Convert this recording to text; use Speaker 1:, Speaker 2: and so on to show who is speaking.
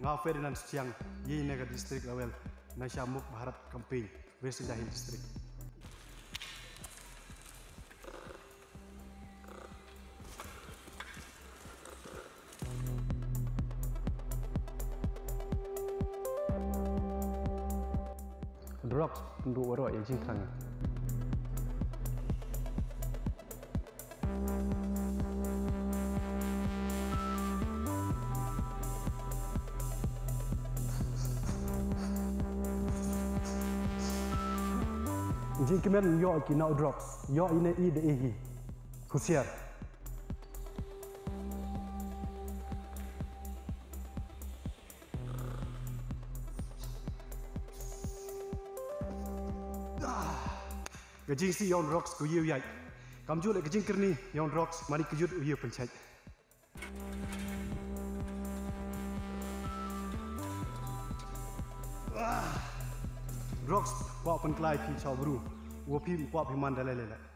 Speaker 1: Ngau Ferdinand Siang Ye Naga District Lawel Nasyamuk Bharat Campaign West India District. Drugs penduk warok yang cingkrang. Jing kemen yo kinau drugs, yo ine I de igi. Husiar. Gajing si yon rocks ku yu yai. Kamju le gajing kerni yon rocks mari kujut uyu pencai. Rocks kwa penklai pi chau bru. Wo pi kwa pi man dalai le.